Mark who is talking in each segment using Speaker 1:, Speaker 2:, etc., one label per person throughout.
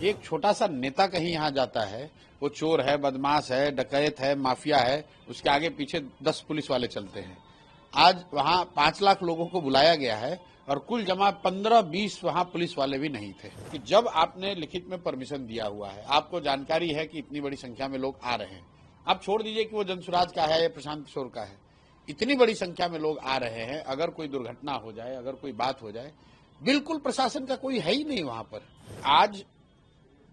Speaker 1: एक छोटा सा नेता कहीं यहाँ जाता है, वो चोर है, बदमाश है, डकैत है, माफिया है, उसके आगे पीछे 10 पुलिस वाले चलते हैं। आज वहाँ 5 लाख लोगों को बुलाया गया है और कुल जमा 15-20 वहाँ पुलिस वाले भी नहीं थे। कि जब आपने लिखित में परमिशन दिया हुआ है, आपको जानकारी है कि इतनी बड़ी संख्या में लोग आ रहे हैं, आप छोड़ दीजिए कि वो जनसुराज का है या प्रशांत किशोर का है, इतनी बड़ी संख्या में लोग आ रहे हैं, अगर कोई दुर्घटना हो जाए, अगर कोई बात हो जाए, बिल्कुल प्रशासन का कोई है ही नहीं वहां पर। आज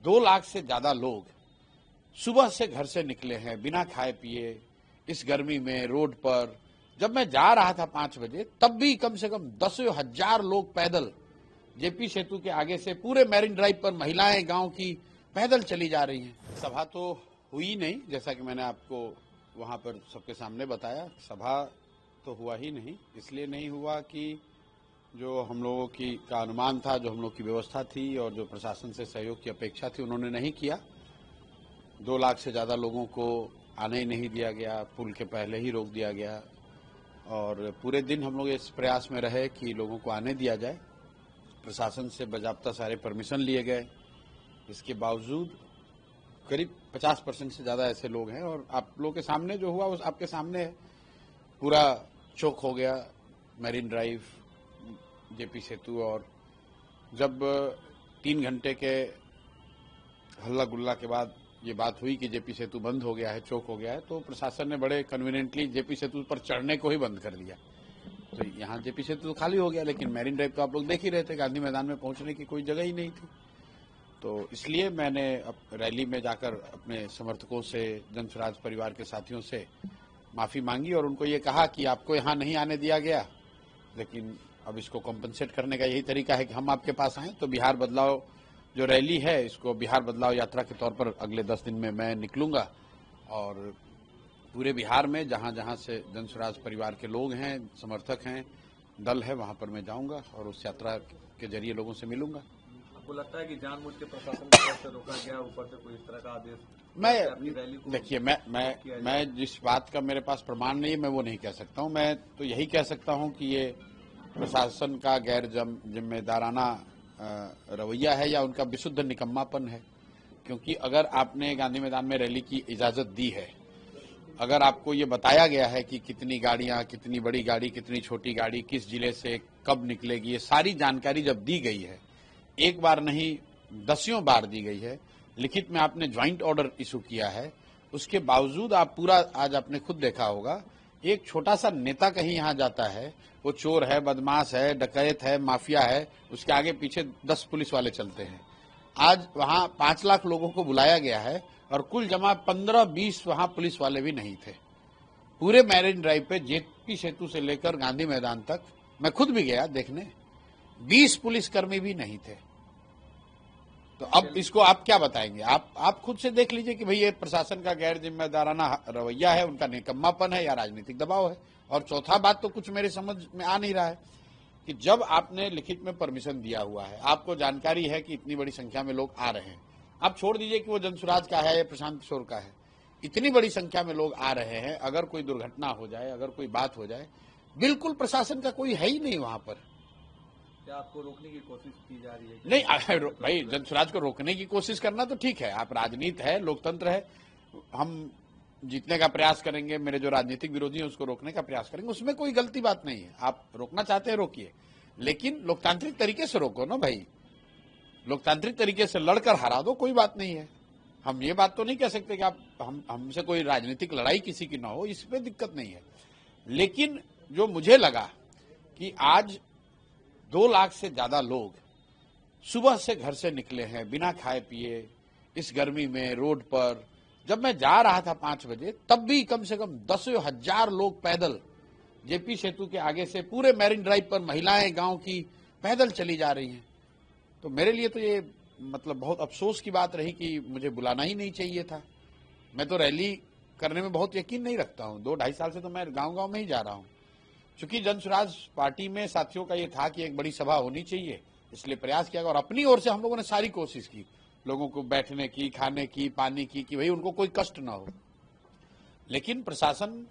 Speaker 1: 2 लाख से ज्यादा लोग सुबह से घर से निकले हैं बिना खाए पिए, इस गर्मी में रोड पर। जब मैं जा रहा था 5 बजे, तब भी कम से कम 10,000 लोग पैदल जेपी सेतु के आगे से पूरे मैरिन ड्राइव पर महिलाएं गांव की पैदल चली जा रही हैं। सभा तो हुई नहीं, जैसा कि मैंने आपको वहां पर सबके सामने बताया, सभा तो हुआ ही नहीं। इसलिए नहीं हुआ कि जो हम लोगों का अनुमान था, जो हम लोग की व्यवस्था थी और जो प्रशासन से सहयोग की अपेक्षा थी, उन्होंने नहीं किया। 2 लाख से ज्यादा लोगों को आने ही नहीं दिया गया, पुल के पहले ही रोक दिया गया और पूरे दिन हम लोग इस प्रयास में रहे कि लोगों को आने दिया जाए। प्रशासन से बाकायदा सारे परमिशन लिए गए, इसके बावजूद करीब 50% से ज्यादा ऐसे लोग हैं। और आप लोगों के सामने जो हुआ उस आपके सामने है, पूरा चौक हो गया मैरिन ड्राइव, जेपी सेतु। और जब 3 घंटे के हल्ला गुल्ला के बाद ये बात हुई कि जेपी सेतु बंद हो गया है, चौक हो गया है, तो प्रशासन ने बड़े कन्वीनियंटली जेपी सेतु पर चढ़ने को ही बंद कर दिया। तो यहाँ जेपी सेतु तो खाली हो गया, लेकिन मैरिन ड्राइव तो आप लोग देख ही रहे थे, गांधी मैदान में पहुंचने की कोई जगह ही नहीं थी। तो इसलिए मैंने रैली में जाकर अपने समर्थकों से, जनसुराज परिवार के साथियों से माफी मांगी और उनको ये कहा कि आपको यहाँ नहीं आने दिया गया, लेकिन अब इसको कॉम्पनसेट करने का यही तरीका है कि हम आपके पास आए। तो बिहार बदलाव जो रैली है, इसको बिहार बदलाव यात्रा के तौर पर अगले 10 दिन में मैं निकलूंगा और पूरे बिहार में जहां जहां से जनसुराज परिवार के लोग हैं, समर्थक हैं, दल है, वहां पर मैं जाऊंगा और उस यात्रा के जरिए लोगों से मिलूंगा।
Speaker 2: आपको लगता है कि जानबूझ के प्रशासन की तरफ से रोका गया, ऊपर से कोई इस तरह का आदेश?
Speaker 1: देखिए, मैं जिस बात का मेरे पास प्रमाण नहीं है, मैं वो नहीं कह सकता हूँ। मैं तो यही कह सकता हूँ कि ये प्रशासन का गैर जिम्मेदाराना रवैया है या उनका विशुद्ध निकम्मापन है। क्योंकि अगर आपने गांधी मैदान में रैली की इजाजत दी है, अगर आपको ये बताया गया है कि कितनी गाड़ियां, कितनी बड़ी गाड़ी, कितनी छोटी गाड़ी, किस जिले से कब निकलेगी, ये सारी जानकारी जब दी गई है, एक बार नहीं 10 बार दी गई है, लिखित में आपने ज्वाइंट ऑर्डर इशू किया है, उसके बावजूद आप पूरा, आज आपने खुद देखा होगा, एक छोटा सा नेता कहीं यहाँ जाता है, वो चोर है, बदमाश है, डकैत है, माफिया है, उसके आगे पीछे 10 पुलिस वाले चलते हैं। आज वहाँ 5 लाख लोगों को बुलाया गया है और कुल जमा 15-20 वहाँ पुलिस वाले भी नहीं थे। पूरे मैरिन ड्राइव पे जेपी सेतु से लेकर गांधी मैदान तक मैं खुद भी गया देखने, 20 पुलिसकर्मी भी नहीं थे। तो अब इसको आप क्या बताएंगे? आप खुद से देख लीजिए कि भाई ये प्रशासन का गैर जिम्मेदाराना रवैया है, उनका निकम्मापन है या राजनीतिक दबाव है। और चौथा बात तो कुछ मेरे समझ में आ नहीं रहा है कि जब आपने लिखित में परमिशन दिया हुआ है, आपको जानकारी है कि इतनी बड़ी संख्या में लोग आ रहे हैं, आप छोड़ दीजिए कि वो जनसुराज का है या प्रशांत किशोर का है, इतनी बड़ी संख्या में लोग आ रहे हैं, अगर कोई दुर्घटना हो जाए, अगर कोई बात हो जाए, बिल्कुल प्रशासन का कोई है ही नहीं वहां पर।
Speaker 2: क्या आपको रोकने की कोशिश की जा रही है?
Speaker 1: नहीं भाई, जनसुराज को रोकने की कोशिश करना तो ठीक है, आप राजनीति है, लोकतंत्र है, हम जीतने का प्रयास करेंगे, मेरे जो राजनीतिक विरोधी हैं उसको रोकने का प्रयास करेंगे, उसमें कोई गलती बात नहीं है। आप रोकना चाहते हैं रोकिए, लेकिन लोकतांत्रिक तरीके से रोको ना भाई, लोकतांत्रिक तरीके से लड़कर हरा दो, कोई बात नहीं है। हम ये बात तो नहीं कह सकते कि आप हमसे कोई राजनीतिक लड़ाई किसी की ना हो, इस पे दिक्कत नहीं है। लेकिन जो मुझे लगा कि आज 2 लाख से ज्यादा लोग सुबह से घर से निकले हैं बिना खाए पिए, इस गर्मी में रोड पर। जब मैं जा रहा था 5 बजे, तब भी कम से कम 10,000 लोग पैदल जेपी सेतु के आगे से पूरे मैरिन ड्राइव पर महिलाएं गांव की पैदल चली जा रही हैं। तो मेरे लिए तो ये मतलब बहुत अफसोस की बात रही कि मुझे बुलाना ही नहीं चाहिए था। मैं तो रैली करने में बहुत यकीन नहीं रखता हूँ, 2-2.5 साल से तो मैं गांव-गांव में ही जा रहा हूँ। चूंकि जनसुराज पार्टी में साथियों का ये था कि एक बड़ी सभा होनी चाहिए, इसलिए प्रयास किया और अपनी ओर से हम लोगों ने सारी कोशिश की, लोगों को बैठने की, खाने की, पानी की, कि भाई उनको कोई कष्ट ना हो। लेकिन प्रशासन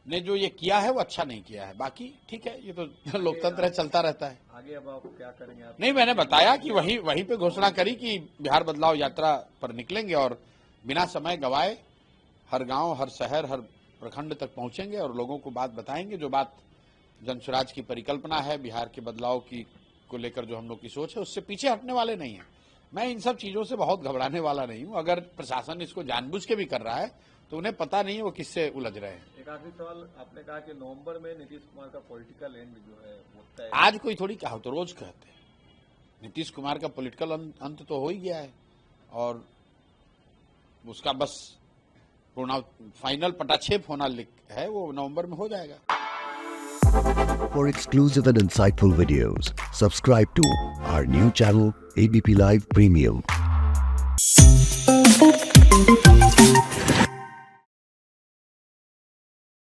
Speaker 1: ने जो ये किया है वो अच्छा नहीं किया है। बाकी ठीक है, ये तो लोकतंत्र है, चलता रहता है।
Speaker 2: आगे अब आप क्या करेंगे आप?
Speaker 1: नहीं, मैंने बताया कि वहीं पे घोषणा करी कि बिहार बदलाव यात्रा पर निकलेंगे और बिना समय गवाए हर गांव, हर शहर, हर प्रखंड तक पहुंचेंगे और लोगों को बात बताएंगे। जो बात जनसुराज की परिकल्पना है, बिहार के बदलाव की को लेकर जो हम लोग की सोच है, उससे पीछे हटने वाले नहीं है। मैं इन सब चीजों से बहुत घबराने वाला नहीं हूं। अगर प्रशासन इसको जानबूझ के भी कर रहा है तो उन्हें पता नहीं है वो किससे उलझ रहे हैं।
Speaker 2: एक आखिरी सवाल, आपने कहा कि नवंबर में नीतीश कुमार का पॉलिटिकल एंड जो है वो तय।
Speaker 1: आज कोई थोड़ी कहा, तो रोज कहते हैं। नीतीश कुमार का पॉलिटिकल अंत तो हो ही गया है और उसका बस पूर्ण फाइनल पटाक्षेप होना है, वो नवंबर में हो जाएगा।
Speaker 3: For exclusive and insightful videos, subscribe to our new channel ABP Live Premium.